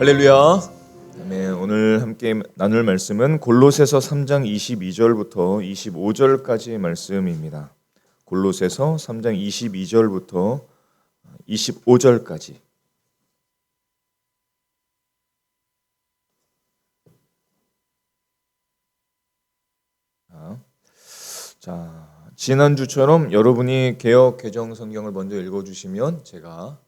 할렐루야. 네, 오늘 함께 나눌 말씀은 골로새서 3장 22절부터 25절까지의 말씀입니다. 골로새서 3장 22절부터 25절까지. 자, 지난주처럼 여러분이 개역 개정 성경을 먼저 읽어주시면 제가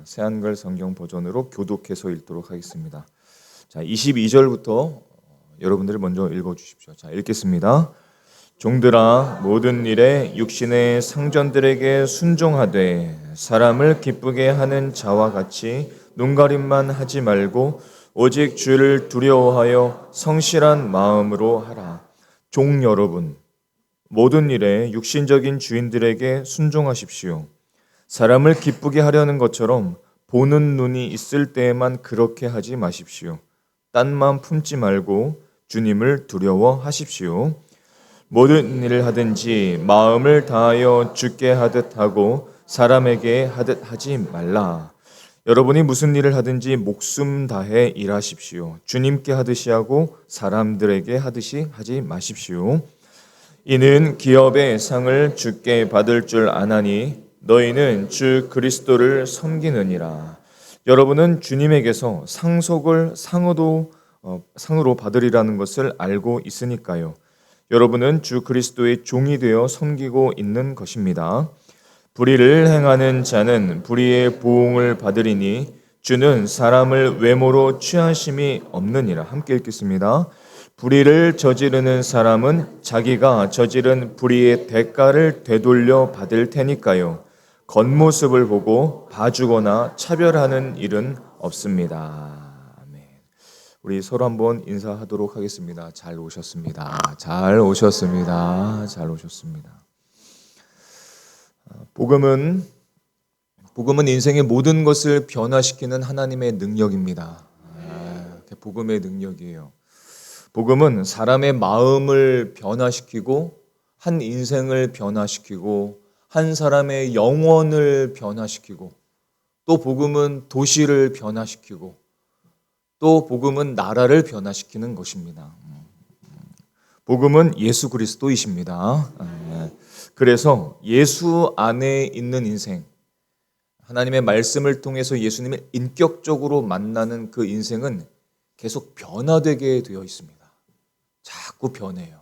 새한글 성경 버전으로 교독해서 읽도록 하겠습니다. 자, 22절부터 여러분들이 먼저 읽어주십시오. 자, 읽겠습니다. 종들아, 모든 일에 육신의 상전들에게 순종하되 사람을 기쁘게 하는 자와 같이 눈가림만 하지 말고 오직 주를 두려워하여 성실한 마음으로 하라. 종 여러분, 모든 일에 육신적인 주인들에게 순종하십시오. 사람을 기쁘게 하려는 것처럼 보는 눈이 있을 때에만 그렇게 하지 마십시오. 딴 마음 품지 말고 주님을 두려워하십시오. 모든 일을 하든지 마음을 다하여 주께 하듯 하고 사람에게 하듯 하지 말라. 여러분이 무슨 일을 하든지 목숨 다해 일하십시오. 주님께 하듯이 하고 사람들에게 하듯이 하지 마십시오. 이는 기업의 상을 주께 받을 줄 아나니 너희는 주 그리스도를 섬기느니라. 여러분은 주님에게서 상속을 상으로 받으리라는 것을 알고 있으니까요. 여러분은 주 그리스도의 종이 되어 섬기고 있는 것입니다. 불의를 행하는 자는 불의의 보응을 받으리니 주는 사람을 외모로 취하심이 없느니라. 함께 읽겠습니다. 불의를 저지르는 사람은 자기가 저지른 불의의 대가를 되돌려 받을 테니까요. 겉모습을 보고 봐주거나 차별하는 일은 없습니다. 아멘. 우리 서로 한번 인사하도록 하겠습니다. 잘 오셨습니다. 잘 오셨습니다. 잘 오셨습니다. 복음은 인생의 모든 것을 변화시키는 하나님의 능력입니다. 복음의 능력이에요. 복음은 사람의 마음을 변화시키고 한 인생을 변화시키고 한 사람의 영혼을 변화시키고 또 복음은 도시를 변화시키고 또 복음은 나라를 변화시키는 것입니다. 복음은 예수 그리스도이십니다. 그래서 예수 안에 있는 인생, 하나님의 말씀을 통해서 예수님을 인격적으로 만나는 그 인생은 계속 변화되게 되어 있습니다. 자꾸 변해요.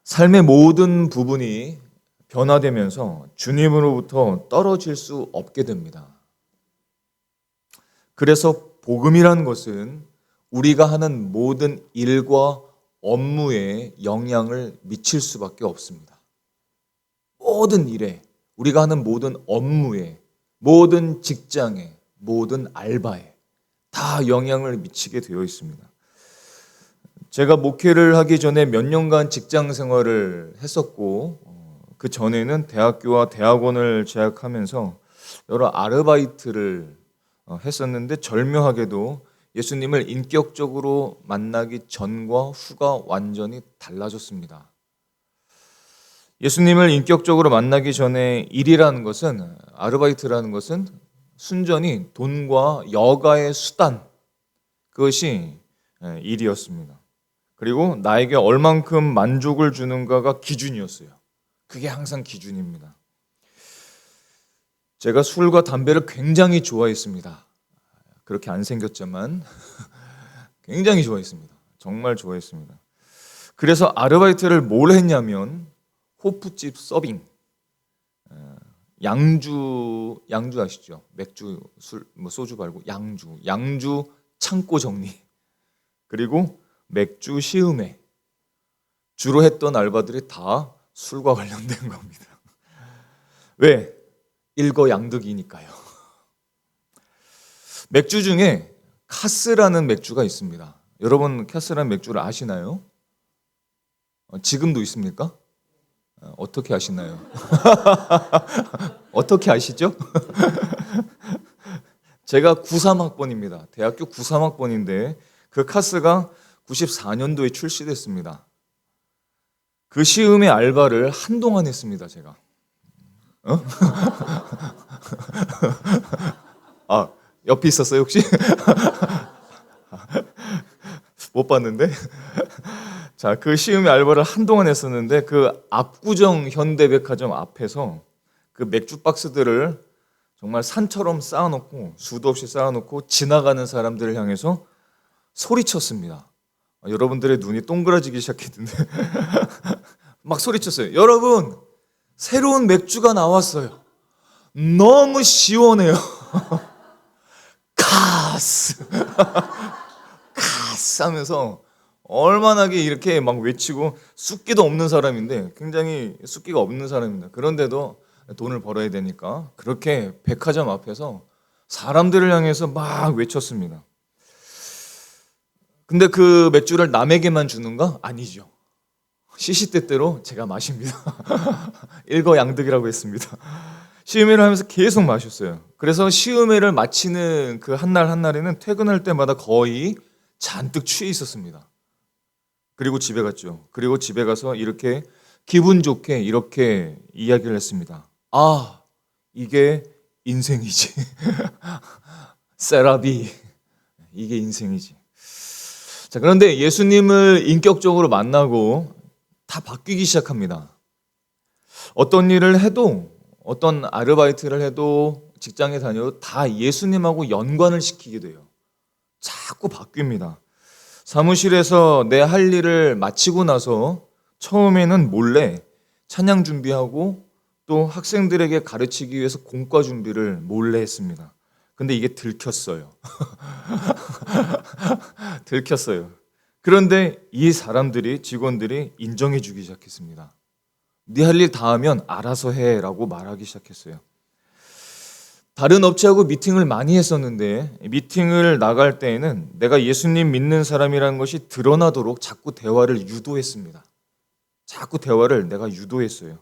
삶의 모든 부분이 변화되면서 주님으로부터 떨어질 수 없게 됩니다. 그래서 복음이라는 것은 우리가 하는 모든 일과 업무에 영향을 미칠 수밖에 없습니다. 모든 일에, 우리가 하는 모든 업무에, 모든 직장에, 모든 알바에 다 영향을 미치게 되어 있습니다. 제가 목회를 하기 전에 몇 년간 직장 생활을 했었고 그 전에는 대학교와 대학원을 재학하면서 여러 아르바이트를 했었는데 절묘하게도 예수님을 인격적으로 만나기 전과 후가 완전히 달라졌습니다. 예수님을 인격적으로 만나기 전에 일이라는 것은, 아르바이트라는 것은 순전히 돈과 여가의 수단, 그것이 일이었습니다. 그리고 나에게 얼만큼 만족을 주는가가 기준이었어요. 그게 항상 기준입니다. 제가 술과 담배를 굉장히 좋아했습니다. 그렇게 안 생겼지만 굉장히 좋아했습니다. 정말 좋아했습니다. 그래서 아르바이트를 뭘 했냐면 호프집 서빙, 양주 아시죠? 맥주, 술, 소주 말고 양주 창고 정리, 그리고 맥주 시음회, 주로 했던 알바들이 다 술과 관련된 겁니다. 왜? 일거양득이니까요. 맥주 중에 카스라는 맥주가 있습니다. 여러분 카스라는 맥주를 아시나요? 지금도 있습니까? 어떻게 아시나요? 어떻게 아시죠? 제가 93학번입니다. 대학교 93학번인데 그 카스가 94년도에 출시됐습니다. 그 시음의 알바를 한동안 했습니다, 제가. 옆에 있었어요 혹시? 못 봤는데. 자, 그 시음의 알바를 한동안 했었는데 그 압구정 현대백화점 앞에서 그 맥주 박스들을 정말 산처럼 쌓아놓고 수도 없이 쌓아놓고 지나가는 사람들을 향해서 소리쳤습니다. 여러분들의 눈이 동그라지기 시작했는데 막 소리쳤어요. 여러분, 새로운 맥주가 나왔어요. 너무 시원해요. 카스 카스 하면서 얼마나게 이렇게 막 외치고 숫기도 없는 사람인데 굉장히 숫기가 없는 사람입니다. 그런데도 돈을 벌어야 되니까 그렇게 백화점 앞에서 사람들을 향해서 막 외쳤습니다. 근데 그 맥주를 남에게만 주는가? 아니죠. 시시때때로 제가 마십니다. 일거양득이라고 했습니다. 시음회를 하면서 계속 마셨어요. 그래서 시음회를 마치는 그 한날 한날에는 퇴근할 때마다 거의 잔뜩 취해 있었습니다. 그리고 집에 갔죠. 그리고 집에 가서 이렇게 기분 좋게 이렇게 이야기를 했습니다. 아, 이게 인생이지. 세라비, 이게 인생이지. 자, 그런데 예수님을 인격적으로 만나고 다 바뀌기 시작합니다. 어떤 일을 해도, 어떤 아르바이트를 해도, 직장에 다녀도 다 예수님하고 연관을 시키게 돼요. 자꾸 바뀝니다. 사무실에서 내 할 일을 마치고 나서 처음에는 몰래 찬양 준비하고 또 학생들에게 가르치기 위해서 공과 준비를 몰래 했습니다. 근데 이게 들켰어요. 들켰어요. 그런데 이 사람들이, 직원들이 인정해 주기 시작했습니다. 네 할 일 다 하면 알아서 해라고 말하기 시작했어요. 다른 업체하고 미팅을 많이 했었는데 미팅을 나갈 때에는 내가 예수님 믿는 사람이라는 것이 드러나도록 자꾸 대화를 유도했습니다. 자꾸 대화를 내가 유도했어요.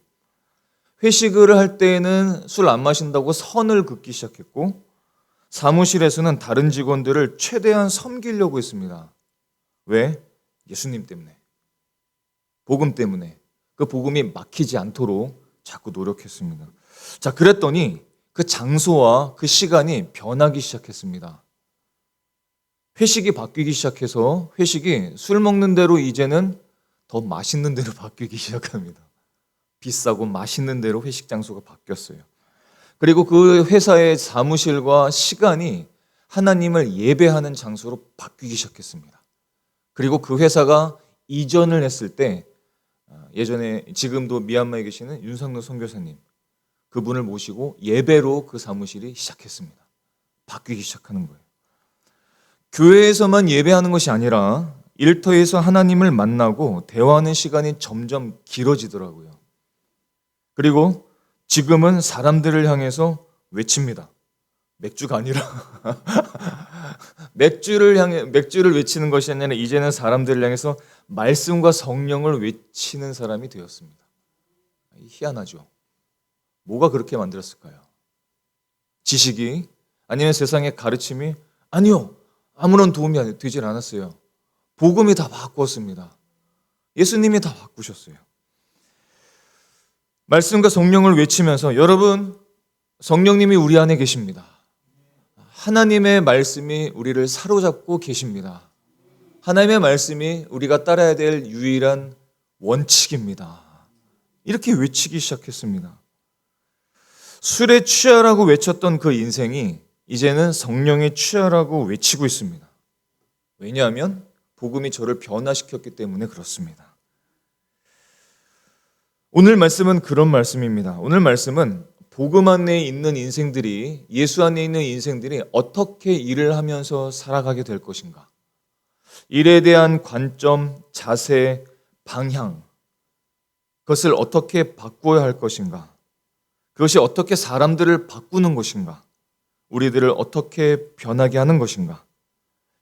회식을 할 때에는 술 안 마신다고 선을 긋기 시작했고 사무실에서는 다른 직원들을 최대한 섬기려고 했습니다. 왜? 예수님 때문에. 복음 때문에. 그 복음이 막히지 않도록 자꾸 노력했습니다. 자, 그랬더니 그 장소와 그 시간이 변하기 시작했습니다. 회식이 바뀌기 시작해서 회식이 술 먹는 대로 이제는 더 맛있는 데로 바뀌기 시작합니다. 비싸고 맛있는 데로 회식 장소가 바뀌었어요. 그리고 그 회사의 사무실과 시간이 하나님을 예배하는 장소로 바뀌기 시작했습니다. 그리고 그 회사가 이전을 했을 때 예전에 지금도 미얀마에 계시는 윤상로 선교사님 그분을 모시고 예배로 그 사무실이 시작했습니다. 바뀌기 시작하는 거예요. 교회에서만 예배하는 것이 아니라 일터에서 하나님을 만나고 대화하는 시간이 점점 길어지더라고요. 그리고 지금은 사람들을 향해서 외칩니다. 맥주가 아니라 맥주를 외치는 것이 아니라 이제는 사람들을 향해서 말씀과 성령을 외치는 사람이 되었습니다. 희한하죠. 뭐가 그렇게 만들었을까요? 지식이 아니면 세상의 가르침이 아니요. 아무런 도움이 되질 않았어요. 복음이 다 바꾸었습니다. 예수님이 다 바꾸셨어요. 말씀과 성령을 외치면서 여러분 성령님이 우리 안에 계십니다. 하나님의 말씀이 우리를 사로잡고 계십니다. 하나님의 말씀이 우리가 따라야 될 유일한 원칙입니다. 이렇게 외치기 시작했습니다. 술에 취하라고 외쳤던 그 인생이 이제는 성령에 취하라고 외치고 있습니다. 왜냐하면 복음이 저를 변화시켰기 때문에 그렇습니다. 오늘 말씀은 그런 말씀입니다. 오늘 말씀은 복음 안에 있는 인생들이, 예수 안에 있는 인생들이 어떻게 일을 하면서 살아가게 될 것인가, 일에 대한 관점, 자세, 방향, 그것을 어떻게 바꿔야 할 것인가, 그것이 어떻게 사람들을 바꾸는 것인가, 우리들을 어떻게 변하게 하는 것인가,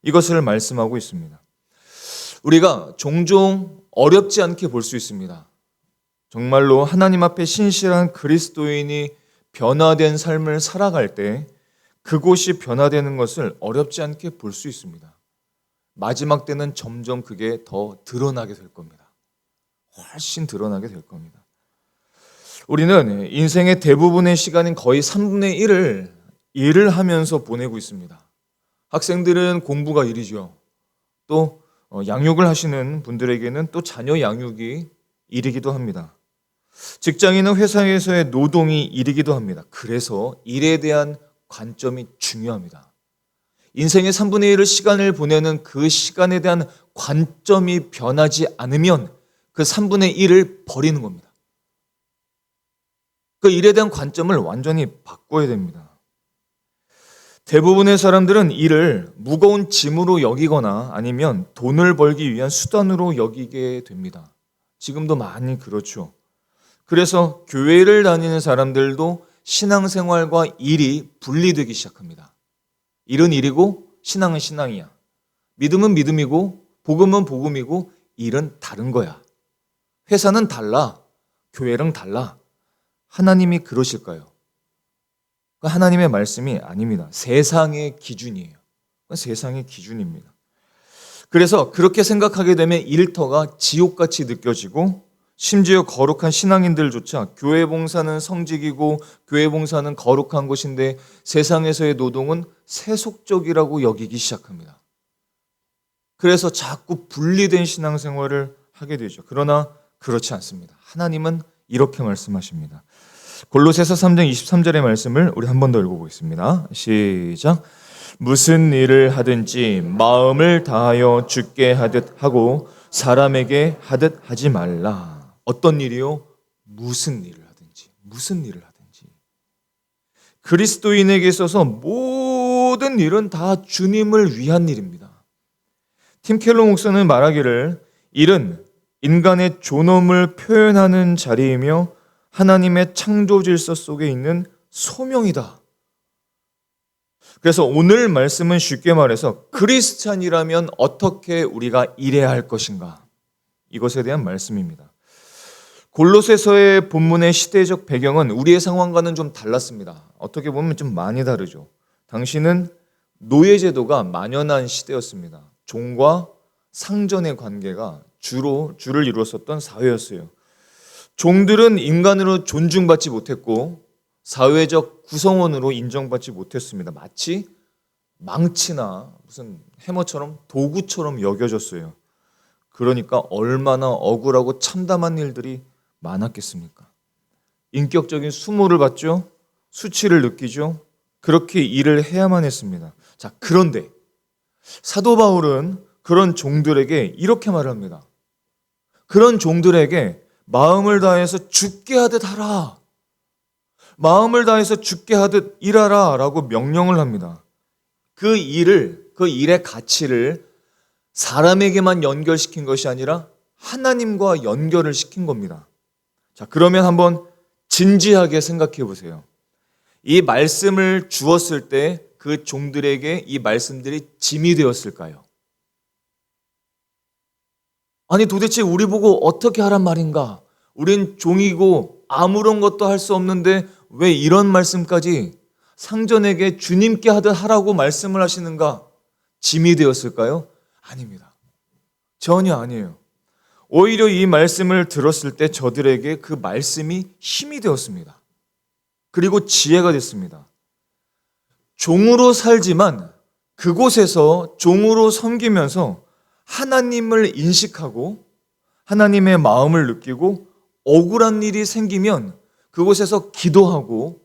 이것을 말씀하고 있습니다. 우리가 종종 어렵지 않게 볼 수 있습니다. 정말로 하나님 앞에 신실한 그리스도인이 변화된 삶을 살아갈 때 그곳이 변화되는 것을 어렵지 않게 볼 수 있습니다. 마지막 때는 점점 그게 더 드러나게 될 겁니다. 훨씬 드러나게 될 겁니다. 우리는 인생의 대부분의 시간인 거의 3분의 1을 일을 하면서 보내고 있습니다. 학생들은 공부가 일이죠. 또 양육을 하시는 분들에게는 또 자녀 양육이 일이기도 합니다. 직장인은 회사에서의 노동이 일이기도 합니다. 그래서 일에 대한 관점이 중요합니다. 인생의 3분의 1을 시간을 보내는 그 시간에 대한 관점이 변하지 않으면 그 3분의 1을 버리는 겁니다. 그 일에 대한 관점을 완전히 바꿔야 됩니다. 대부분의 사람들은 일을 무거운 짐으로 여기거나 아니면 돈을 벌기 위한 수단으로 여기게 됩니다. 지금도 많이 그렇죠. 그래서 교회를 다니는 사람들도 신앙생활과 일이 분리되기 시작합니다. 일은 일이고 신앙은 신앙이야. 믿음은 믿음이고 복음은 복음이고 일은 다른 거야. 회사는 달라. 교회랑 달라. 하나님이 그러실까요? 하나님의 말씀이 아닙니다. 세상의 기준이에요. 세상의 기준입니다. 그래서 그렇게 생각하게 되면 일터가 지옥같이 느껴지고 심지어 거룩한 신앙인들조차 교회 봉사는 성직이고 교회 봉사는 거룩한 것인데 세상에서의 노동은 세속적이라고 여기기 시작합니다. 그래서 자꾸 분리된 신앙생활을 하게 되죠. 그러나 그렇지 않습니다. 하나님은 이렇게 말씀하십니다. 골로새서 3장 23절의 말씀을 우리 한 번 더 읽어보겠습니다. 시작. 무슨 일을 하든지 마음을 다하여 주께 하듯 하고 사람에게 하듯 하지 말라. 어떤 일이요? 무슨 일을 하든지. 무슨 일을 하든지. 그리스도인에게 있어서 모든 일은 다 주님을 위한 일입니다. 팀 켈러 목사는 말하기를 일은 인간의 존엄을 표현하는 자리이며 하나님의 창조 질서 속에 있는 소명이다. 그래서 오늘 말씀은 쉽게 말해서 크리스찬이라면 어떻게 우리가 일해야 할 것인가? 이것에 대한 말씀입니다. 골로새서의 본문의 시대적 배경은 우리의 상황과는 좀 달랐습니다. 어떻게 보면 좀 많이 다르죠. 당시는 노예제도가 만연한 시대였습니다. 종과 상전의 관계가 주를 이루었었던 사회였어요. 종들은 인간으로 존중받지 못했고 사회적 구성원으로 인정받지 못했습니다. 마치 망치나 무슨 해머처럼 도구처럼 여겨졌어요. 그러니까 얼마나 억울하고 참담한 일들이 많았겠습니까? 인격적인 수모를 받죠. 수치를 느끼죠. 그렇게 일을 해야만 했습니다. 자, 그런데 사도 바울은 그런 종들에게 이렇게 말합니다. 그런 종들에게 마음을 다해서 죽게 하듯 하라. 마음을 다해서 죽게 하듯 일하라 라고 명령을 합니다. 그 일의 가치를 사람에게만 연결시킨 것이 아니라 하나님과 연결을 시킨 겁니다. 자, 그러면 한번 진지하게 생각해 보세요. 이 말씀을 주었을 때 그 종들에게 이 말씀들이 짐이 되었을까요? 아니 도대체 우리 보고 어떻게 하란 말인가? 우린 종이고 아무런 것도 할 수 없는데 왜 이런 말씀까지 상전에게 주님께 하듯 하라고 말씀을 하시는가? 짐이 되었을까요? 아닙니다. 전혀 아니에요. 오히려 이 말씀을 들었을 때 저들에게 그 말씀이 힘이 되었습니다. 그리고 지혜가 됐습니다. 종으로 살지만 그곳에서 종으로 섬기면서 하나님을 인식하고 하나님의 마음을 느끼고 억울한 일이 생기면 그곳에서 기도하고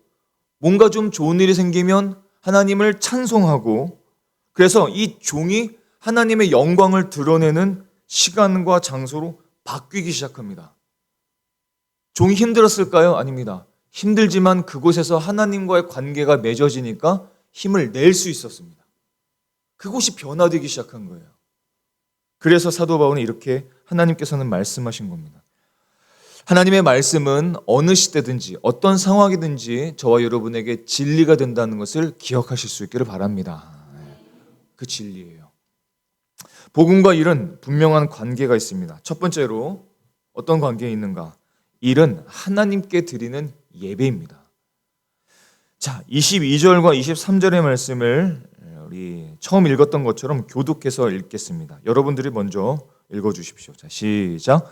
뭔가 좀 좋은 일이 생기면 하나님을 찬송하고 그래서 이 종이 하나님의 영광을 드러내는 시간과 장소로 바뀌기 시작합니다. 종이 힘들었을까요? 아닙니다. 힘들지만 그곳에서 하나님과의 관계가 맺어지니까 힘을 낼 수 있었습니다. 그곳이 변화되기 시작한 거예요. 그래서 사도 바울은 이렇게 하나님께서는 말씀하신 겁니다. 하나님의 말씀은 어느 시대든지 어떤 상황이든지 저와 여러분에게 진리가 된다는 것을 기억하실 수 있기를 바랍니다. 그 진리예요. 복음과 일은 분명한 관계가 있습니다. 첫 번째로 어떤 관계에 있는가? 일은 하나님께 드리는 예배입니다. 자, 22절과 23절의 말씀을 우리 처음 읽었던 것처럼 교독해서 읽겠습니다. 여러분들이 먼저 읽어주십시오. 자, 시작.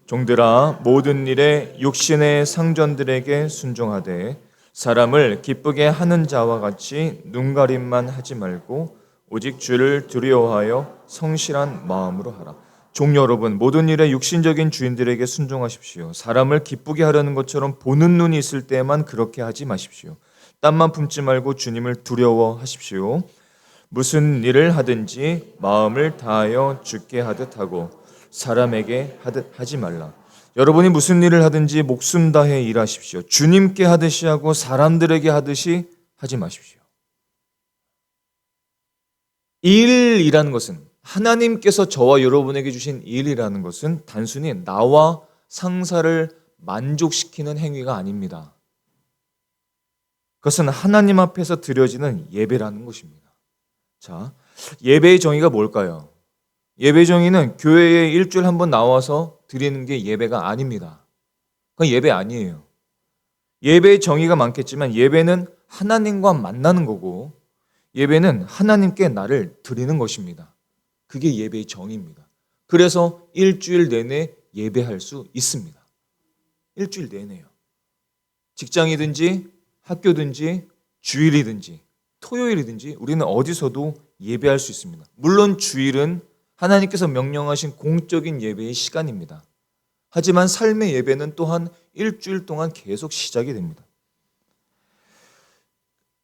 종들아 모든 일에 육신의 상전들에게 순종하되 사람을 기쁘게 하는 자와 같이 눈가림만 하지 말고 오직 주를 두려워하여 성실한 마음으로 하라. 종 여러분, 모든 일에 육신적인 주인들에게 순종하십시오. 사람을 기쁘게 하려는 것처럼 보는 눈이 있을 때에만 그렇게 하지 마십시오. 땀만 품지 말고 주님을 두려워하십시오. 무슨 일을 하든지 마음을 다하여 주께 하듯 하고 사람에게 하듯 하지 말라. 여러분이 무슨 일을 하든지 목숨 다해 일하십시오. 주님께 하듯이 하고 사람들에게 하듯이 하지 마십시오. 일이라는 것은, 하나님께서 저와 여러분에게 주신 일이라는 것은 단순히 나와 상사를 만족시키는 행위가 아닙니다. 그것은 하나님 앞에서 드려지는 예배라는 것입니다. 자, 예배의 정의가 뭘까요? 예배의 정의는 교회에 일주일에 한 번 나와서 드리는 게 예배가 아닙니다. 그건 예배 아니에요. 예배의 정의가 많겠지만 예배는 하나님과 만나는 거고, 예배는 하나님께 나를 드리는 것입니다. 그게 예배의 정의입니다. 그래서 일주일 내내 예배할 수 있습니다. 일주일 내내요. 직장이든지 학교든지 주일이든지 토요일이든지 우리는 어디서도 예배할 수 있습니다. 물론 주일은 하나님께서 명령하신 공적인 예배의 시간입니다. 하지만 삶의 예배는 또한 일주일 동안 계속 시작이 됩니다.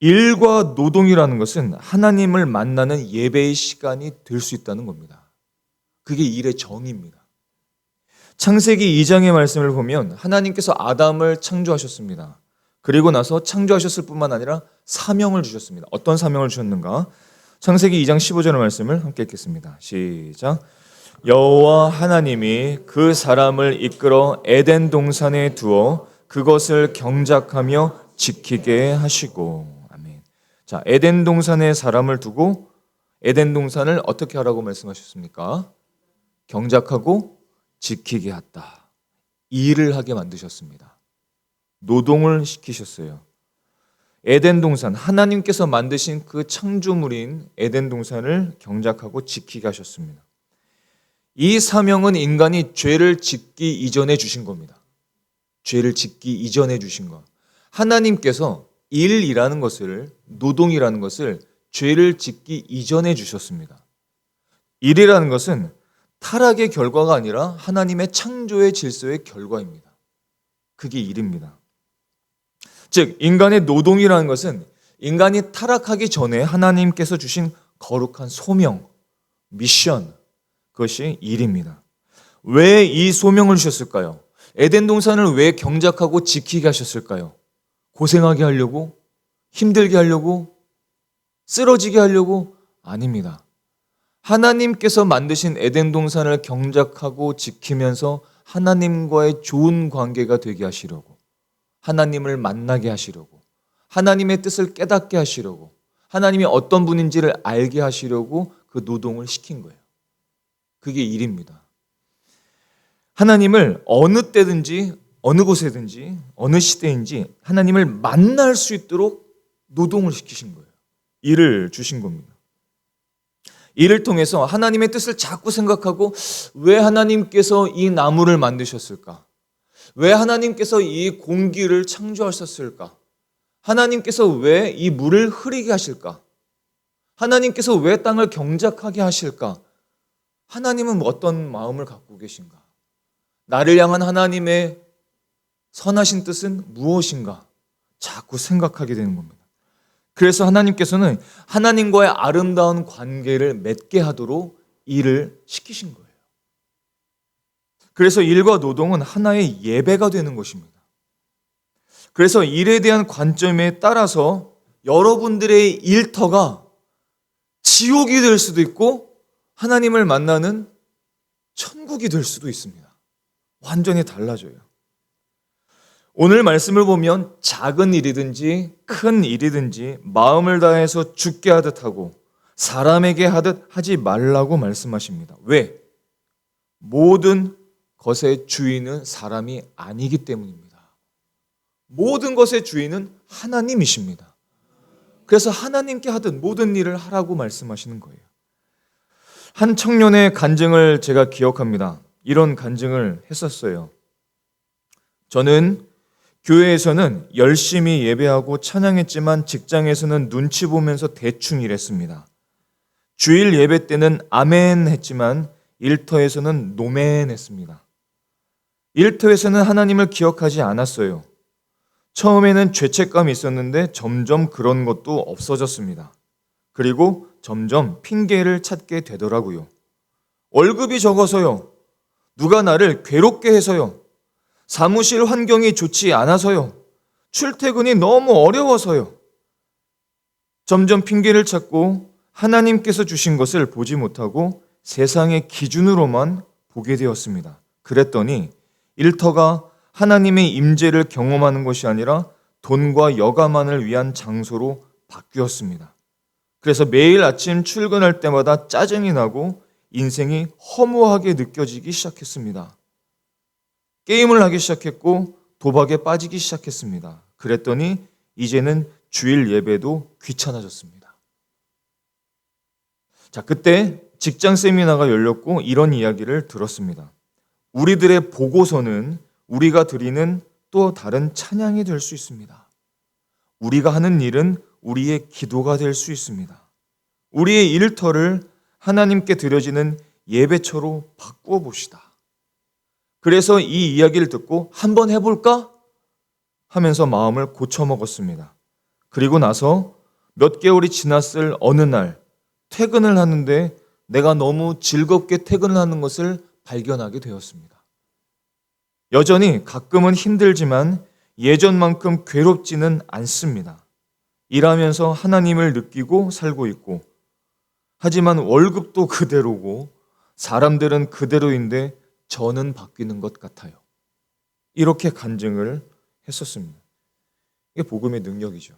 일과 노동이라는 것은 하나님을 만나는 예배의 시간이 될 수 있다는 겁니다. 그게 일의 정의입니다. 창세기 2장의 말씀을 보면 하나님께서 아담을 창조하셨습니다. 그리고 나서 창조하셨을 뿐만 아니라 사명을 주셨습니다. 어떤 사명을 주셨는가? 창세기 2장 15절의 말씀을 함께 읽겠습니다. 시작. 여호와 하나님이 그 사람을 이끌어 에덴 동산에 두어 그것을 경작하며 지키게 하시고. 아멘. 자, 에덴 동산에 사람을 두고 에덴 동산을 어떻게 하라고 말씀하셨습니까? 경작하고 지키게 했다. 일을 하게 만드셨습니다. 노동을 시키셨어요. 에덴 동산, 하나님께서 만드신 그 창조물인 에덴 동산을 경작하고 지키게 하셨습니다. 이 사명은 인간이 죄를 짓기 이전에 주신 겁니다. 죄를 짓기 이전에 주신 것. 하나님께서 일이라는 것을, 노동이라는 것을 죄를 짓기 이전에 주셨습니다. 일이라는 것은 타락의 결과가 아니라 하나님의 창조의 질서의 결과입니다. 그게 일입니다. 즉, 인간의 노동이라는 것은 인간이 타락하기 전에 하나님께서 주신 거룩한 소명, 미션, 그것이 일입니다. 왜 이 소명을 주셨을까요? 에덴 동산을 왜 경작하고 지키게 하셨을까요? 고생하게 하려고? 힘들게 하려고? 쓰러지게 하려고? 아닙니다. 하나님께서 만드신 에덴 동산을 경작하고 지키면서 하나님과의 좋은 관계가 되게 하시려고, 하나님을 만나게 하시려고, 하나님의 뜻을 깨닫게 하시려고, 하나님이 어떤 분인지를 알게 하시려고 그 노동을 시킨 거예요. 그게 일입니다. 하나님을 어느 때든지 어느 곳에든지 어느 시대인지 하나님을 만날 수 있도록 노동을 시키신 거예요. 일을 주신 겁니다. 이를 통해서 하나님의 뜻을 자꾸 생각하고, 왜 하나님께서 이 나무를 만드셨을까? 왜 하나님께서 이 공기를 창조하셨을까? 하나님께서 왜 이 물을 흐리게 하실까? 하나님께서 왜 땅을 경작하게 하실까? 하나님은 어떤 마음을 갖고 계신가? 나를 향한 하나님의 선하신 뜻은 무엇인가? 자꾸 생각하게 되는 겁니다. 그래서 하나님께서는 하나님과의 아름다운 관계를 맺게 하도록 일을 시키신 거예요. 그래서 일과 노동은 하나의 예배가 되는 것입니다. 그래서 일에 대한 관점에 따라서 여러분들의 일터가 지옥이 될 수도 있고 하나님을 만나는 천국이 될 수도 있습니다. 완전히 달라져요. 오늘 말씀을 보면 작은 일이든지 큰 일이든지 마음을 다해서 주께 하듯 하고 사람에게 하듯 하지 말라고 말씀하십니다. 왜? 모든 것의 주인은 사람이 아니기 때문입니다. 모든 것의 주인은 하나님이십니다. 그래서 하나님께 하듯 모든 일을 하라고 말씀하시는 거예요. 한 청년의 간증을 제가 기억합니다. 이런 간증을 했었어요. 저는 교회에서는 열심히 예배하고 찬양했지만 직장에서는 눈치 보면서 대충 일했습니다. 주일 예배 때는 아멘 했지만 일터에서는 노멘 했습니다. 일터에서는 하나님을 기억하지 않았어요. 처음에는 죄책감이 있었는데 점점 그런 것도 없어졌습니다. 그리고 점점 핑계를 찾게 되더라고요. 월급이 적어서요. 누가 나를 괴롭게 해서요. 사무실 환경이 좋지 않아서요. 출퇴근이 너무 어려워서요. 점점 핑계를 찾고 하나님께서 주신 것을 보지 못하고 세상의 기준으로만 보게 되었습니다. 그랬더니 일터가 하나님의 임재를 경험하는 것이 아니라 돈과 여가만을 위한 장소로 바뀌었습니다. 그래서 매일 아침 출근할 때마다 짜증이 나고 인생이 허무하게 느껴지기 시작했습니다. 게임을 하기 시작했고 도박에 빠지기 시작했습니다. 그랬더니 이제는 주일 예배도 귀찮아졌습니다. 자, 그때 직장 세미나가 열렸고 이런 이야기를 들었습니다. 우리들의 보고서는 우리가 드리는 또 다른 찬양이 될 수 있습니다. 우리가 하는 일은 우리의 기도가 될 수 있습니다. 우리의 일터를 하나님께 드려지는 예배처로 바꾸어 봅시다. 그래서 이 이야기를 듣고 한번 해볼까? 하면서 마음을 고쳐먹었습니다. 그리고 나서 몇 개월이 지났을 어느 날 퇴근을 하는데 내가 너무 즐겁게 퇴근을 하는 것을 발견하게 되었습니다. 여전히 가끔은 힘들지만 예전만큼 괴롭지는 않습니다. 일하면서 하나님을 느끼고 살고 있고, 하지만 월급도 그대로고 사람들은 그대로인데 저는 바뀌는 것 같아요. 이렇게 간증을 했었습니다. 이게 복음의 능력이죠.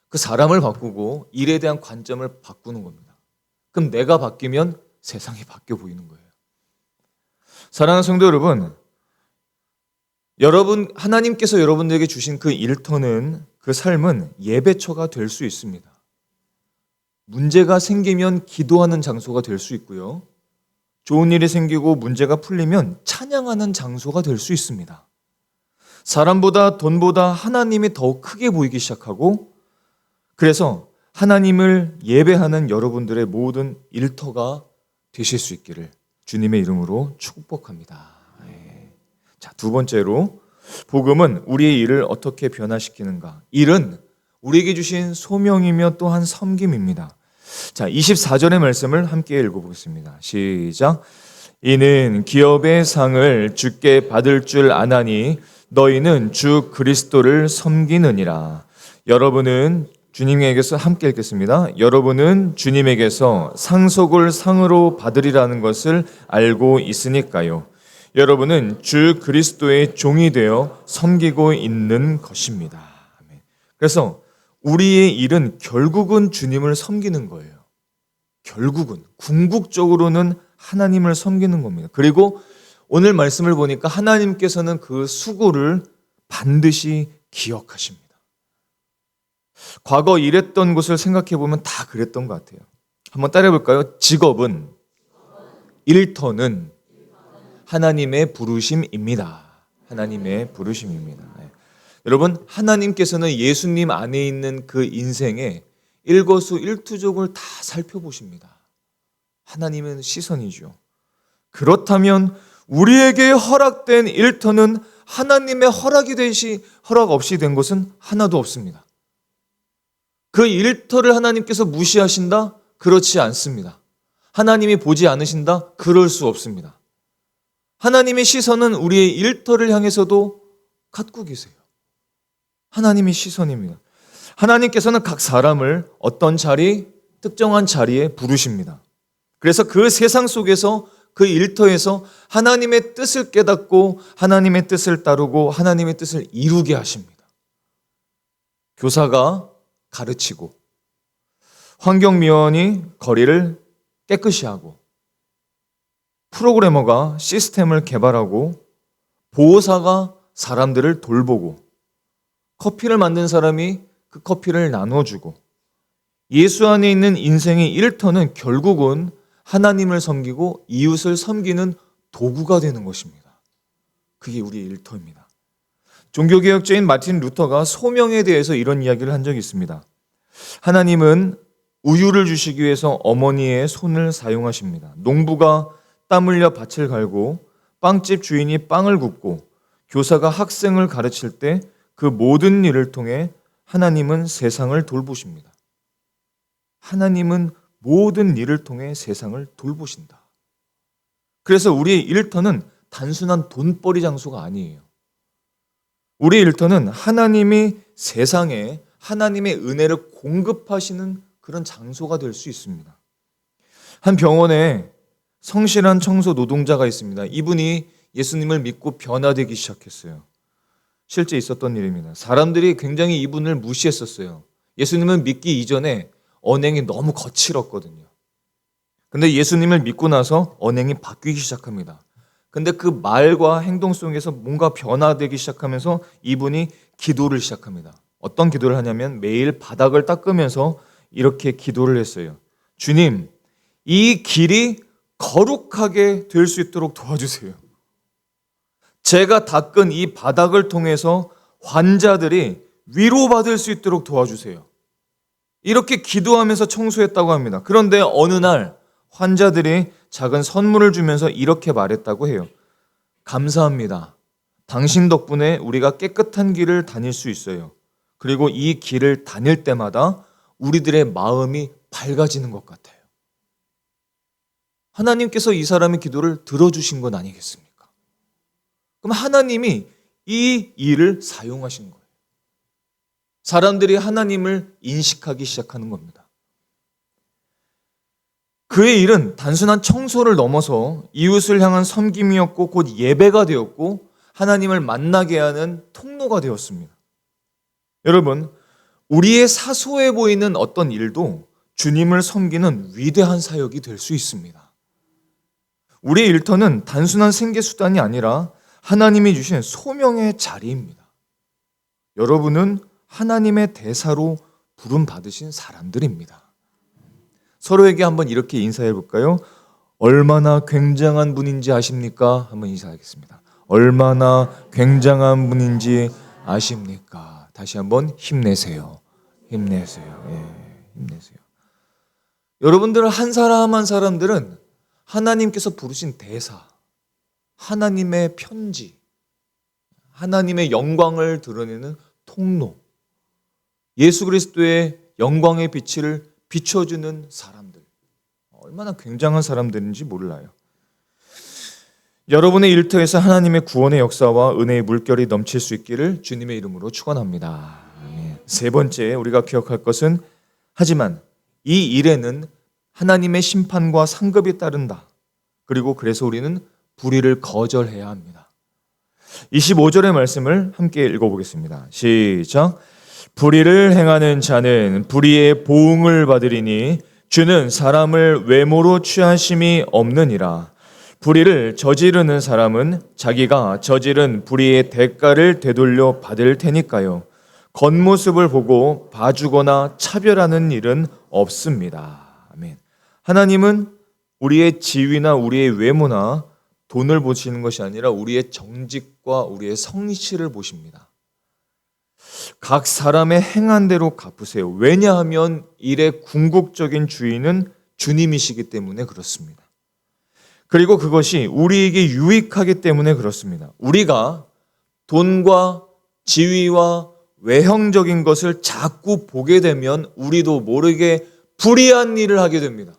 그 사람을 바꾸고 일에 대한 관점을 바꾸는 겁니다. 그럼 내가 바뀌면 세상이 바뀌어 보이는 거예요. 사랑하는 성도 여러분, 하나님께서 여러분들에게 주신 그 일터는, 그 삶은 예배처가 될 수 있습니다. 문제가 생기면 기도하는 장소가 될 수 있고요. 좋은 일이 생기고 문제가 풀리면 찬양하는 장소가 될 수 있습니다. 사람보다 돈보다 하나님이 더 크게 보이기 시작하고, 그래서 하나님을 예배하는 여러분들의 모든 일터가 되실 수 있기를 주님의 이름으로 축복합니다. 자, 두 번째로 복음은 우리의 일을 어떻게 변화시키는가? 일은 우리에게 주신 소명이며 또한 섬김입니다. 자, 24절의 말씀을 함께 읽어보겠습니다. 시작. 이는 기업의 상을 주께 받을 줄 아나니 너희는 주 그리스도를 섬기느니라. 여러분은 주님에게서 함께 읽겠습니다. 여러분은 주님에게서 상속을 상으로 받으리라는 것을 알고 있으니까요. 여러분은 주 그리스도의 종이 되어 섬기고 있는 것입니다. 그래서 우리의 일은 결국은 주님을 섬기는 거예요. 결국은 궁극적으로는 하나님을 섬기는 겁니다. 그리고 오늘 말씀을 보니까 하나님께서는 그 수고를 반드시 기억하십니다. 과거 일했던 것을 생각해 보면 다 그랬던 것 같아요. 한번 따라해 볼까요? 직업은, 일터는 하나님의 부르심입니다. 하나님의 부르심입니다. 여러분, 하나님께서는 예수님 안에 있는 그 인생의 일거수일투족을 다 살펴보십니다. 하나님은 시선이죠. 그렇다면 우리에게 허락된 일터는 하나님의 허락 없이 된 것은 하나도 없습니다. 그 일터를 하나님께서 무시하신다? 그렇지 않습니다. 하나님이 보지 않으신다? 그럴 수 없습니다. 하나님의 시선은 우리의 일터를 향해서도 갖고 계세요. 하나님의 시선입니다. 하나님께서는 각 사람을 어떤 특정한 자리에 부르십니다. 그래서 그 세상 속에서, 그 일터에서 하나님의 뜻을 깨닫고 하나님의 뜻을 따르고 하나님의 뜻을 이루게 하십니다. 교사가 가르치고, 환경미화원이 거리를 깨끗이 하고, 프로그래머가 시스템을 개발하고, 보호사가 사람들을 돌보고, 커피를 만든 사람이 그 커피를 나눠주고, 예수 안에 있는 인생의 일터는 결국은 하나님을 섬기고 이웃을 섬기는 도구가 되는 것입니다. 그게 우리의 일터입니다. 종교개혁자인 마틴 루터가 소명에 대해서 이런 이야기를 한 적이 있습니다. 하나님은 우유를 주시기 위해서 어머니의 손을 사용하십니다. 농부가 땀 흘려 밭을 갈고 빵집 주인이 빵을 굽고 교사가 학생을 가르칠 때 그 모든 일을 통해 하나님은 세상을 돌보십니다. 하나님은 모든 일을 통해 세상을 돌보신다. 그래서 우리의 일터는 단순한 돈벌이 장소가 아니에요. 우리의 일터는 하나님이 세상에 하나님의 은혜를 공급하시는 그런 장소가 될 수 있습니다. 한 병원에 성실한 청소 노동자가 있습니다. 이분이 예수님을 믿고 변화되기 시작했어요. 실제 있었던 일입니다. 사람들이 굉장히 이분을 무시했었어요. 예수님을 믿기 이전에 언행이 너무 거칠었거든요. 근데 예수님을 믿고 나서 언행이 바뀌기 시작합니다. 근데 그 말과 행동 속에서 뭔가 변화되기 시작하면서 이분이 기도를 시작합니다. 어떤 기도를 하냐면 매일 바닥을 닦으면서 이렇게 기도를 했어요. 주님, 이 길이 거룩하게 될 수 있도록 도와주세요. 제가 닦은 이 바닥을 통해서 환자들이 위로받을 수 있도록 도와주세요. 이렇게 기도하면서 청소했다고 합니다. 그런데 어느 날 환자들이 작은 선물을 주면서 이렇게 말했다고 해요. 감사합니다. 당신 덕분에 우리가 깨끗한 길을 다닐 수 있어요. 그리고 이 길을 다닐 때마다 우리들의 마음이 밝아지는 것 같아요. 하나님께서 이 사람의 기도를 들어주신 건 아니겠습니까? 그럼 하나님이 이 일을 사용하신 거예요. 사람들이 하나님을 인식하기 시작하는 겁니다. 그의 일은 단순한 청소를 넘어서 이웃을 향한 섬김이었고 곧 예배가 되었고 하나님을 만나게 하는 통로가 되었습니다. 여러분, 우리의 사소해 보이는 어떤 일도 주님을 섬기는 위대한 사역이 될 수 있습니다. 우리의 일터는 단순한 생계수단이 아니라 하나님이 주신 소명의 자리입니다. 여러분은 하나님의 대사로 부름받으신 사람들입니다. 서로에게 한번 이렇게 인사해 볼까요? 얼마나 굉장한 분인지 아십니까? 한번 인사하겠습니다. 얼마나 굉장한 분인지 아십니까? 다시 한번 힘내세요. 힘내세요. 예, 힘내세요. 여러분들 한 사람 한 사람들은 하나님께서 부르신 대사, 하나님의 편지, 하나님의 영광을 드러내는 통로, 예수 그리스도의 영광의 빛을 비춰주는 사람들, 얼마나 굉장한 사람들인지 몰라요. 여러분의 일터에서 하나님의 구원의 역사와 은혜의 물결이 넘칠 수 있기를 주님의 이름으로 축원합니다. 세 번째 우리가 기억할 것은 하지만 이 일에는 하나님의 심판과 상급이 따른다. 그리고 그래서 우리는 불의를 거절해야 합니다. 25절의 말씀을 함께 읽어보겠습니다. 시작. 불의를 행하는 자는 불의의 보응을 받으리니 주는 사람을 외모로 취하심이 없느니라. 불의를 저지르는 사람은 자기가 저지른 불의의 대가를 되돌려 받을 테니까요. 겉모습을 보고 봐주거나 차별하는 일은 없습니다. 아멘. 하나님은 우리의 지위나 우리의 외모나 돈을 보시는 것이 아니라 우리의 정직과 우리의 성실을 보십니다. 각 사람의 행한 대로 갚으세요. 왜냐하면 일의 궁극적인 주인은 주님이시기 때문에 그렇습니다. 그리고 그것이 우리에게 유익하기 때문에 그렇습니다. 우리가 돈과 지위와 외형적인 것을 자꾸 보게 되면 우리도 모르게 불의한 일을 하게 됩니다.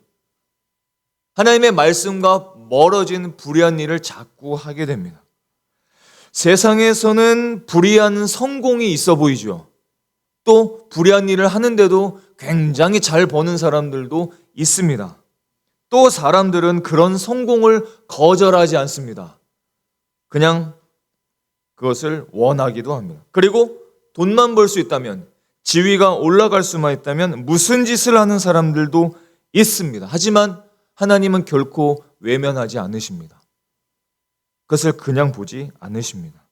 하나님의 말씀과 멀어진 불의한 일을 자꾸 하게 됩니다. 세상에서는 불의한 성공이 있어 보이죠. 또 불의한 일을 하는데도 굉장히 잘 버는 사람들도 있습니다. 또 사람들은 그런 성공을 거절하지 않습니다. 그냥 그것을 원하기도 합니다. 그리고 돈만 벌 수 있다면, 지위가 올라갈 수만 있다면 무슨 짓을 하는 사람들도 있습니다. 하지만 하나님은 결코 외면하지 않으십니다. 그것을 그냥 보지 않으십니다.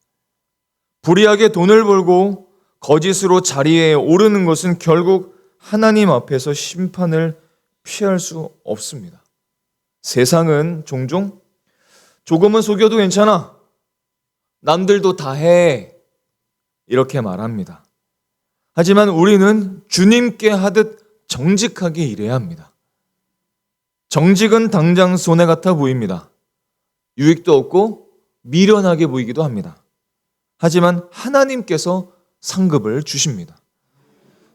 불의하게 돈을 벌고 거짓으로 자리에 오르는 것은 결국 하나님 앞에서 심판을 피할 수 없습니다. 세상은 종종 조금은 속여도 괜찮아. 남들도 다 해. 이렇게 말합니다. 하지만 우리는 주님께 하듯 정직하게 일해야 합니다. 정직은 당장 손해 같아 보입니다. 유익도 없고 미련하게 보이기도 합니다. 하지만 하나님께서 상급을 주십니다.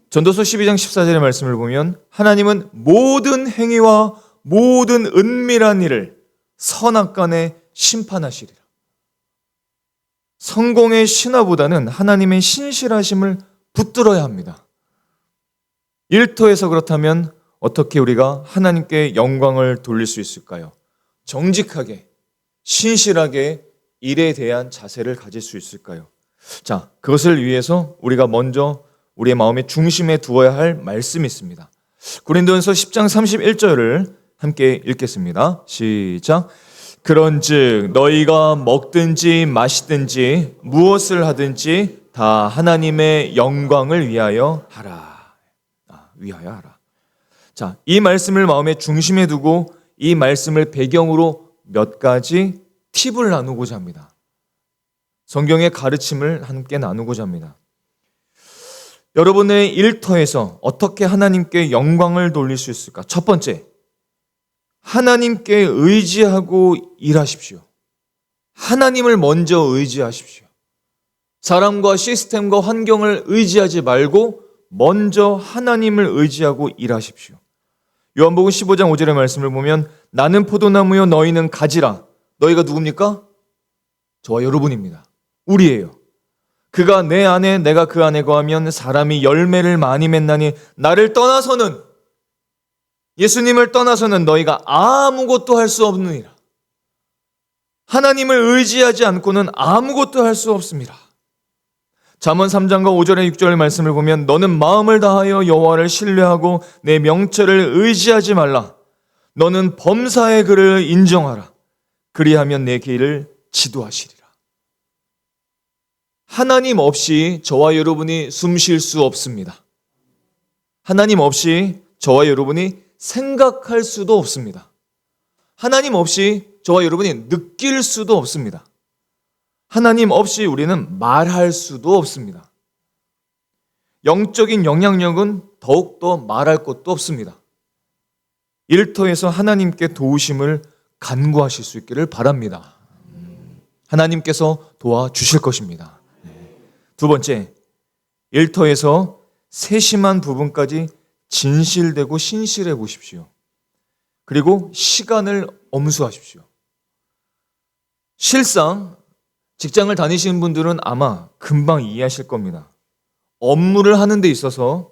전도서 12장 14절의 말씀을 보면 하나님은 모든 행위와 모든 은밀한 일을 선악간에 심판하시리라. 성공의 신화보다는 하나님의 신실하심을 붙들어야 합니다. 일터에서 그렇다면 어떻게 우리가 하나님께 영광을 돌릴 수 있을까요? 정직하게, 신실하게 일에 대한 자세를 가질 수 있을까요? 자, 그것을 위해서 우리가 먼저 우리의 마음의 중심에 두어야 할 말씀이 있습니다. 고린도전서 10장 31절을 함께 읽겠습니다. 시작. 그런즉 너희가 먹든지 마시든지 무엇을 하든지 다 하나님의 영광을 위하여 하라. 위하여 하라. 자, 이 말씀을 마음의 중심에 두고 이 말씀을 배경으로 몇 가지 팁을 나누고자 합니다. 성경의 가르침을 함께 나누고자 합니다. 여러분의 일터에서 어떻게 하나님께 영광을 돌릴 수 있을까? 첫 번째, 하나님께 의지하고 일하십시오. 하나님을 먼저 의지하십시오. 사람과 시스템과 환경을 의지하지 말고 먼저 하나님을 의지하고 일하십시오. 요한복음 15장 5절의 말씀을 보면 나는 포도나무요 너희는 가지라. 너희가 누굽니까? 저와 여러분입니다. 우리예요. 그가 내 안에 내가 그 안에 거하면 사람이 열매를 많이 맺나니 나를 떠나서는, 예수님을 떠나서는 너희가 아무것도 할 수 없느니라. 하나님을 의지하지 않고는 아무것도 할 수 없습니다. 잠언 3장과 5절의 6절의 말씀을 보면 너는 마음을 다하여 여호와를 신뢰하고 내 명철을 의지하지 말라. 너는 범사의 그를 인정하라. 그리하면 내 길을 지도하시리라. 하나님 없이 저와 여러분이 숨 쉴 수 없습니다. 하나님 없이 저와 여러분이 생각할 수도 없습니다. 하나님 없이 저와 여러분이 느낄 수도 없습니다. 하나님 없이 우리는 말할 수도 없습니다. 영적인 영향력은 더욱더 말할 것도 없습니다. 일터에서 하나님께 도우심을 간구하실 수 있기를 바랍니다. 하나님께서 도와주실 것입니다. 두 번째, 일터에서 세심한 부분까지 진실되고 신실해 보십시오. 그리고 시간을 엄수하십시오. 실상 직장을 다니시는 분들은 아마 금방 이해하실 겁니다. 업무를 하는 데 있어서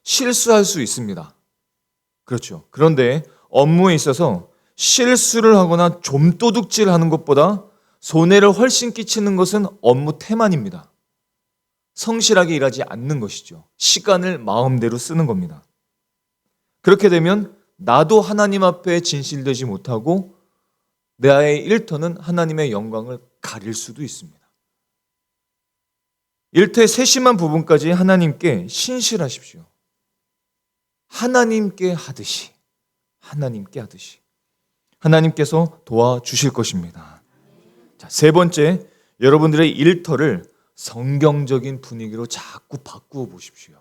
실수할 수 있습니다. 그렇죠. 그런데 업무에 있어서 실수를 하거나 좀도둑질을 하는 것보다 손해를 훨씬 끼치는 것은 업무 태만입니다. 성실하게 일하지 않는 것이죠. 시간을 마음대로 쓰는 겁니다. 그렇게 되면 나도 하나님 앞에 진실되지 못하고 나의 일터는 하나님의 영광을 가릴 수도 있습니다. 일터의 세심한 부분까지 하나님께 신실하십시오. 하나님께 하듯이 하나님께서 도와주실 것입니다. 자, 세 번째, 여러분들의 일터를 성경적인 분위기로 자꾸 바꾸어 보십시오.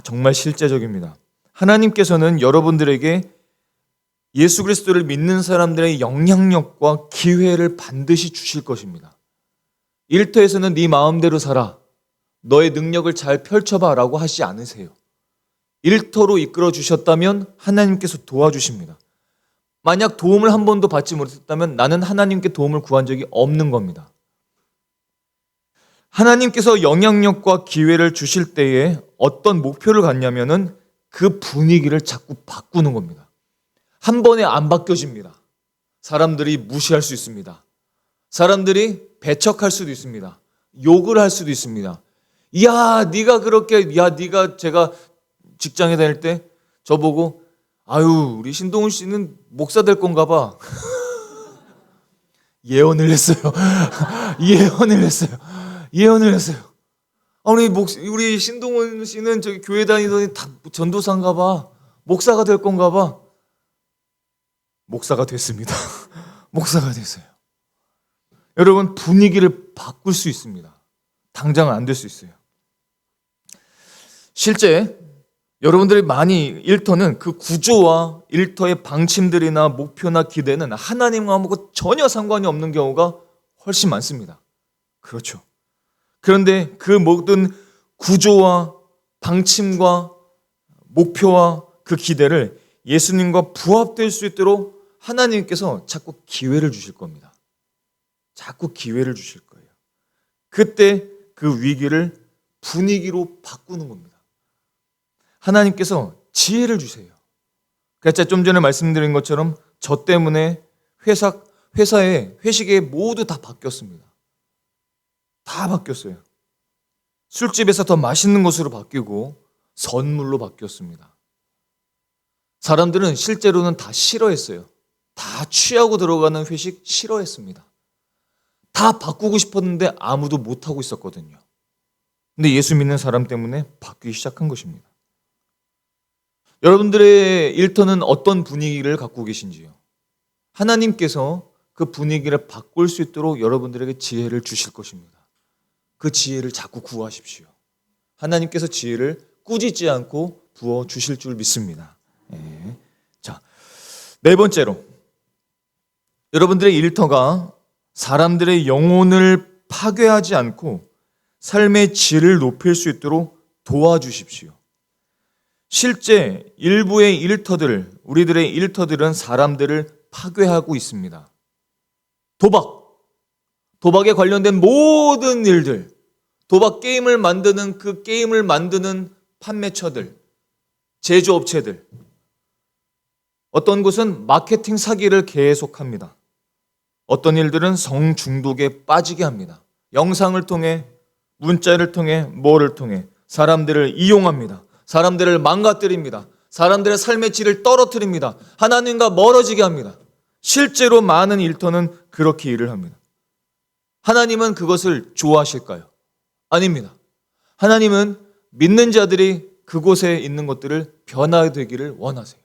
정말 실제적입니다. 하나님께서는 여러분들에게 예수 그리스도를 믿는 사람들의 영향력과 기회를 반드시 주실 것입니다. 일터에서는 네 마음대로 살아, 너의 능력을 잘 펼쳐봐 라고 하시지 않으세요. 일터로 이끌어 주셨다면 하나님께서 도와주십니다. 만약 도움을 한 번도 받지 못했다면 나는 하나님께 도움을 구한 적이 없는 겁니다. 하나님께서 영향력과 기회를 주실 때에 어떤 목표를 갖냐면은 그 분위기를 자꾸 바꾸는 겁니다. 한 번에 안 바뀌어집니다. 사람들이 무시할 수 있습니다. 사람들이 배척할 수도 있습니다. 욕을 할 수도 있습니다. 네가 제가 직장에 다닐 때 저보고 우리 신동훈 씨는 목사 될 건가 봐. 예언을 했어요. 우리 신동훈 씨는 저기 교회 다니더니 다 전도사인가 봐. 목사가 될 건가 봐. 목사가 됐습니다. 목사가 됐어요. 여러분, 분위기를 바꿀 수 있습니다. 당장은 안 될 수 있어요. 실제 여러분들이 많이 일터는 그 구조와 일터의 방침들이나 목표나 기대는 하나님과 전혀 상관이 없는 경우가 훨씬 많습니다. 그렇죠. 그런데 그 모든 구조와 방침과 목표와 그 기대를 예수님과 부합될 수 있도록 하나님께서 자꾸 기회를 주실 겁니다. 자꾸 기회를 주실 거예요. 그때 그 위기를 분위기로 바꾸는 겁니다. 하나님께서 지혜를 주세요. 그래서 좀 전에 말씀드린 것처럼 저 때문에 회사에 회식에 모두 다 바뀌었습니다. 다 바뀌었어요. 술집에서 더 맛있는 것으로 바뀌고 선물로 바뀌었습니다. 사람들은 실제로는 다 싫어했어요. 다 취하고 들어가는 회식 싫어했습니다. 다 바꾸고 싶었는데 아무도 못하고 있었거든요. 근데 예수 믿는 사람 때문에 바뀌기 시작한 것입니다. 여러분들의 일터는 어떤 분위기를 갖고 계신지요? 하나님께서 그 분위기를 바꿀 수 있도록 여러분들에게 지혜를 주실 것입니다. 그 지혜를 자꾸 구하십시오. 하나님께서 지혜를 꾸짖지 않고 부어 주실 줄 믿습니다. 자, 네 번째로 여러분들의 일터가 사람들의 영혼을 파괴하지 않고 삶의 질을 높일 수 있도록 도와주십시오. 실제 일부의 일터들, 우리들의 일터들은 사람들을 파괴하고 있습니다. 도박에 관련된 모든 일들, 도박 게임을 만드는 그 게임을 만드는 판매처들, 제조업체들, 어떤 곳은 마케팅 사기를 계속합니다. 어떤 일들은 성중독에 빠지게 합니다. 영상을 통해, 문자를 통해, 뭐를 통해 사람들을 이용합니다. 사람들을 망가뜨립니다. 사람들의 삶의 질을 떨어뜨립니다. 하나님과 멀어지게 합니다. 실제로 많은 일터는 그렇게 일을 합니다. 하나님은 그것을 좋아하실까요? 아닙니다. 하나님은 믿는 자들이 그곳에 있는 것들을 변화되기를 원하세요.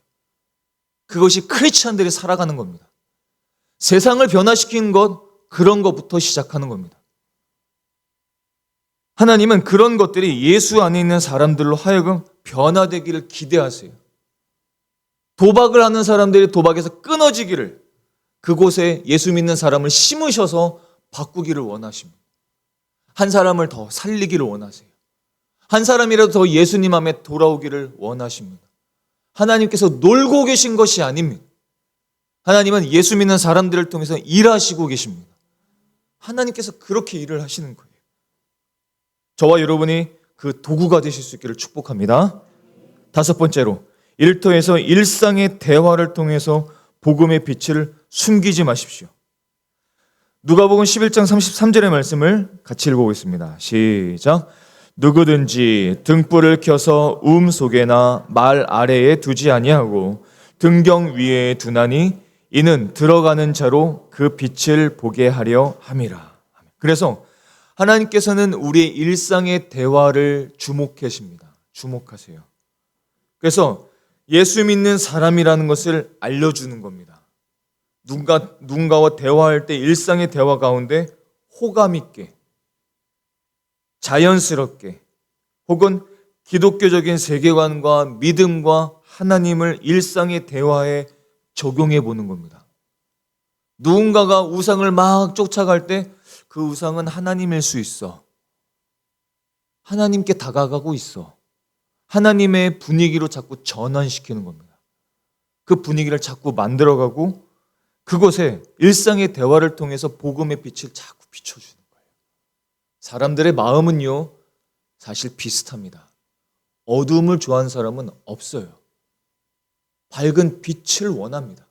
그것이 크리스찬들이 살아가는 겁니다. 세상을 변화시키는 것, 그런 것부터 시작하는 겁니다. 하나님은 그런 것들이 예수 안에 있는 사람들로 하여금 변화되기를 기대하세요. 도박을 하는 사람들이 도박에서 끊어지기를, 그곳에 예수 믿는 사람을 심으셔서 바꾸기를 원하십니다. 한 사람을 더 살리기를 원하세요. 한 사람이라도 더 예수님 앞에 돌아오기를 원하십니다. 하나님께서 놀고 계신 것이 아닙니다. 하나님은 예수 믿는 사람들을 통해서 일하시고 계십니다. 하나님께서 그렇게 일을 하시는 거예요. 저와 여러분이 그 도구가 되실 수 있기를 축복합니다. 다섯 번째로, 일터에서 일상의 대화를 통해서 복음의 빛을 숨기지 마십시오. 누가복음 11장 33절의 말씀을 같이 읽어보겠습니다. 시작. 누구든지 등불을 켜서 속에나 말 아래에 두지 아니하고 등경 위에 두나니 이는 들어가는 자로 그 빛을 보게 하려 함이라. 그래서 하나님께서는 우리의 일상의 대화를 주목하십니다. 주목하세요. 그래서 예수 믿는 사람이라는 것을 알려주는 겁니다. 누군가와 대화할 때 일상의 대화 가운데 호감 있게, 자연스럽게, 혹은 기독교적인 세계관과 믿음과 하나님을 일상의 대화에 적용해 보는 겁니다. 누군가가 우상을 막 쫓아갈 때 그 우상은 하나님일 수 있어. 하나님께 다가가고 있어. 하나님의 분위기로 자꾸 전환시키는 겁니다. 그 분위기를 자꾸 만들어가고 그곳에 일상의 대화를 통해서 복음의 빛을 자꾸 비춰주는 거예요. 사람들의 마음은요, 사실 비슷합니다. 어두움을 좋아하는 사람은 없어요. 밝은 빛을 원합니다.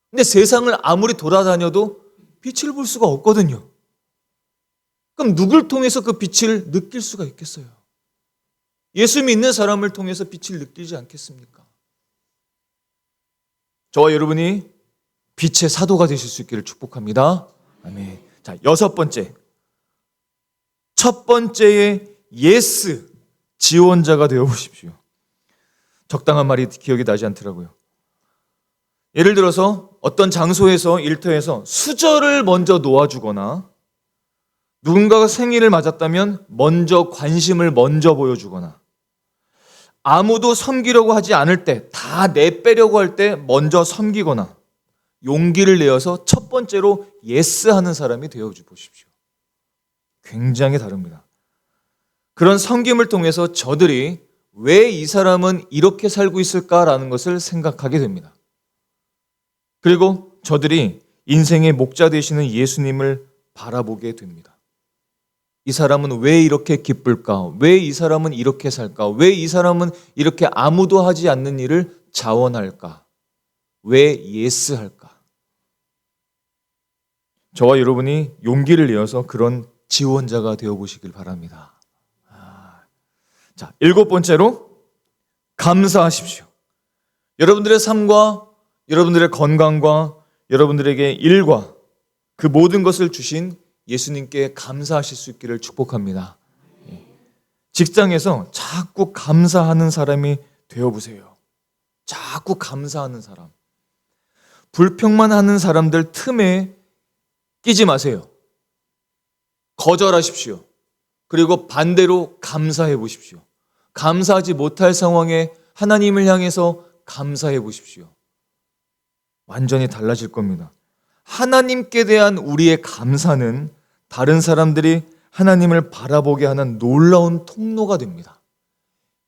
근데 세상을 아무리 돌아다녀도 빛을 볼 수가 없거든요. 그럼 누굴 통해서 그 빛을 느낄 수가 있겠어요? 예수 믿는 사람을 통해서 빛을 느끼지 않겠습니까? 저와 여러분이 빛의 사도가 되실 수 있기를 축복합니다. 아멘. 자, 여섯 번째. 첫 번째의 예스 지원자가 되어 보십시오. 적당한 말이 기억이 나지 않더라고요. 예를 들어서 어떤 장소에서 일터에서 수저를 먼저 놓아주거나 누군가가 생일을 맞았다면 먼저 관심을 먼저 보여주거나, 아무도 섬기려고 하지 않을 때, 다 내빼려고 할 때 먼저 섬기거나, 용기를 내어서 첫 번째로 예스 하는 사람이 되어 보십시오. 굉장히 다릅니다. 그런 섬김을 통해서 저들이 왜 이 사람은 이렇게 살고 있을까라는 것을 생각하게 됩니다. 그리고 저들이 인생의 목자 되시는 예수님을 바라보게 됩니다. 이 사람은 왜 이렇게 기쁠까? 왜 이 사람은 이렇게 살까? 왜 이 사람은 이렇게 아무도 하지 않는 일을 자원할까? 왜 예스할까? 저와 여러분이 용기를 내어서 그런 지원자가 되어 보시길 바랍니다. 자, 7번째로 감사하십시오. 여러분들의 삶과 여러분들의 건강과 여러분들에게 일과 그 모든 것을 주신 예수님께 감사하실 수 있기를 축복합니다. 직장에서 자꾸 감사하는 사람이 되어보세요. 자꾸 감사하는 사람. 불평만 하는 사람들 틈에 끼지 마세요. 거절하십시오. 그리고 반대로 감사해 보십시오. 감사하지 못할 상황에 하나님을 향해서 감사해 보십시오. 완전히 달라질 겁니다. 하나님께 대한 우리의 감사는 다른 사람들이 하나님을 바라보게 하는 놀라운 통로가 됩니다.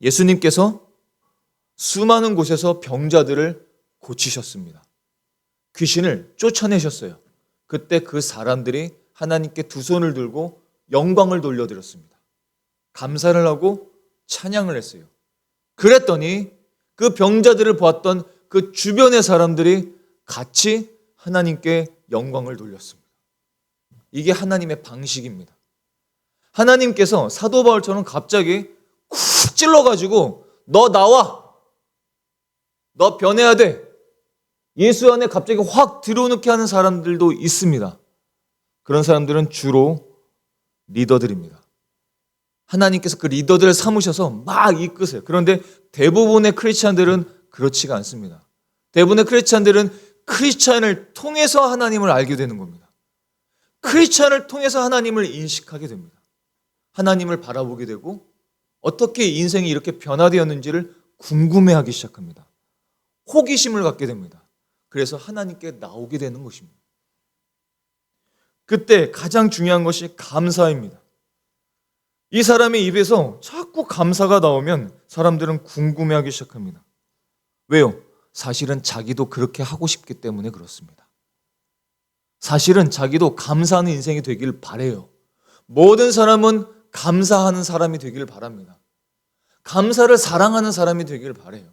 예수님께서 수많은 곳에서 병자들을 고치셨습니다. 귀신을 쫓아내셨어요. 그때 그 사람들이 하나님께 두 손을 들고 영광을 돌려드렸습니다. 감사를 하고 찬양을 했어요. 그랬더니 그 병자들을 보았던 그 주변의 사람들이 같이 하나님께 영광을 돌렸습니다. 이게 하나님의 방식입니다. 하나님께서 사도 바울처럼 갑자기 쿡 찔러가지고 너 나와! 너 변해야 돼! 예수 안에 갑자기 확 들어오게 하는 사람들도 있습니다. 그런 사람들은 주로 리더들입니다. 하나님께서 그 리더들을 삼으셔서 막 이끄세요. 그런데 대부분의 크리스찬들은 그렇지가 않습니다. 대부분의 크리스찬들은 크리스찬을 통해서 하나님을 알게 되는 겁니다. 크리스찬을 통해서 하나님을 인식하게 됩니다. 하나님을 바라보게 되고 어떻게 인생이 이렇게 변화되었는지를 궁금해하기 시작합니다. 호기심을 갖게 됩니다. 그래서 하나님께 나오게 되는 것입니다. 그때 가장 중요한 것이 감사입니다. 이 사람의 입에서 자꾸 감사가 나오면 사람들은 궁금해하기 시작합니다. 왜요? 사실은 자기도 그렇게 하고 싶기 때문에 그렇습니다. 사실은 자기도 감사하는 인생이 되길 바라요. 모든 사람은 감사하는 사람이 되길 바랍니다. 감사를 사랑하는 사람이 되길 바라요.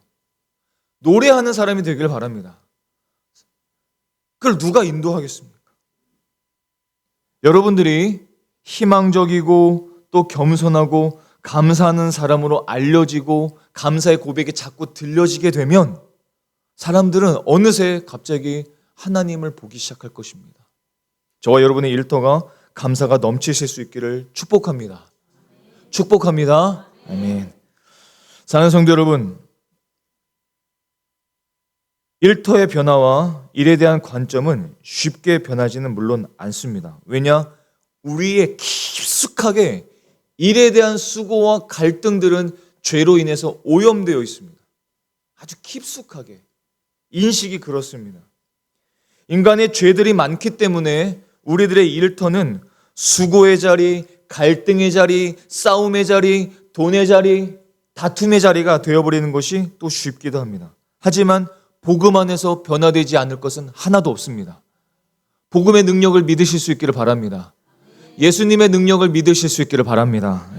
노래하는 사람이 되길 바랍니다. 그걸 누가 인도하겠습니까? 여러분들이 희망적이고 또 겸손하고 감사하는 사람으로 알려지고 감사의 고백이 자꾸 들려지게 되면 사람들은 어느새 갑자기 하나님을 보기 시작할 것입니다. 저와 여러분의 일터가 감사가 넘치실 수 있기를 축복합니다. 축복합니다. 아멘. 사랑하는 성도 여러분, 일터의 변화와 일에 대한 관점은 쉽게 변하지는 물론 않습니다. 왜냐? 우리의 깊숙하게 일에 대한 수고와 갈등들은 죄로 인해서 오염되어 있습니다. 아주 깊숙하게. 인식이 그렇습니다. 인간의 죄들이 많기 때문에 우리들의 일터는 수고의 자리, 갈등의 자리, 싸움의 자리, 돈의 자리, 다툼의 자리가 되어버리는 것이 또 쉽기도 합니다. 하지만 복음 안에서 변화되지 않을 것은 하나도 없습니다. 복음의 능력을 믿으실 수 있기를 바랍니다. 예수님의 능력을 믿으실 수 있기를 바랍니다.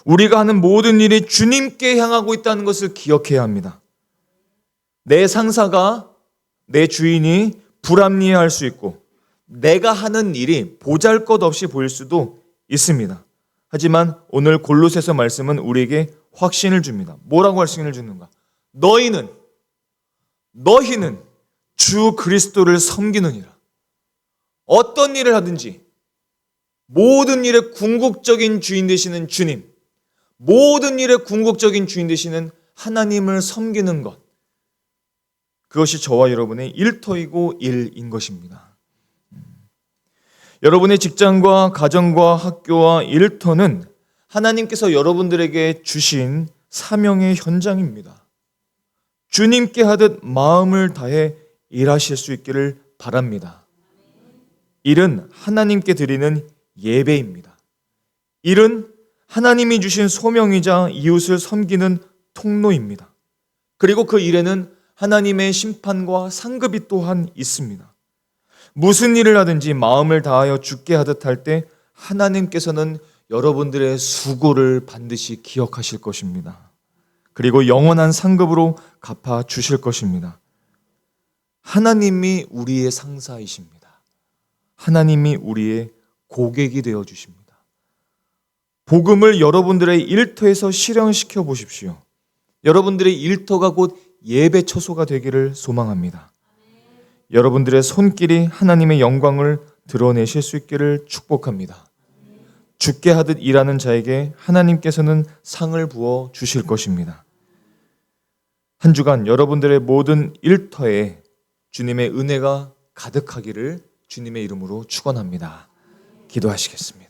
우리가 하는 모든 일이 주님께 향하고 있다는 것을 기억해야 합니다. 내 상사가, 내 주인이 불합리해할 수 있고 내가 하는 일이 보잘것없이 보일 수도 있습니다. 하지만 오늘 골로새서 말씀은 우리에게 확신을 줍니다. 뭐라고 확신을 주는가? 너희는 주 그리스도를 섬기느니라. 어떤 일을 하든지 모든 일의 궁극적인 주인 되시는 주님, 모든 일의 궁극적인 주인 되시는 하나님을 섬기는 것, 그것이 저와 여러분의 일터이고 일인 것입니다. 여러분의 직장과 가정과 학교와 일터는 하나님께서 여러분들에게 주신 사명의 현장입니다. 주님께 하듯 마음을 다해 일하실 수 있기를 바랍니다. 일은 하나님께 드리는 예배입니다. 일은 하나님이 주신 소명이자 이웃을 섬기는 통로입니다. 그리고 그 일에는 하나님의 심판과 상급이 또한 있습니다. 무슨 일을 하든지 마음을 다하여 주께 하듯 할 때 하나님께서는 여러분들의 수고를 반드시 기억하실 것입니다. 그리고 영원한 상급으로 갚아 주실 것입니다. 하나님이 우리의 상사이십니다. 하나님이 우리의 고객이 되어 주십니다. 복음을 여러분들의 일터에서 실현시켜 보십시오. 여러분들의 일터가 곧 예배 처소가 되기를 소망합니다. 여러분들의 손길이 하나님의 영광을 드러내실 수 있기를 축복합니다. 주께 하듯 일하는 자에게 하나님께서는 상을 부어 주실 것입니다. 한 주간 여러분들의 모든 일터에 주님의 은혜가 가득하기를 주님의 이름으로 축원합니다. 기도하시겠습니다.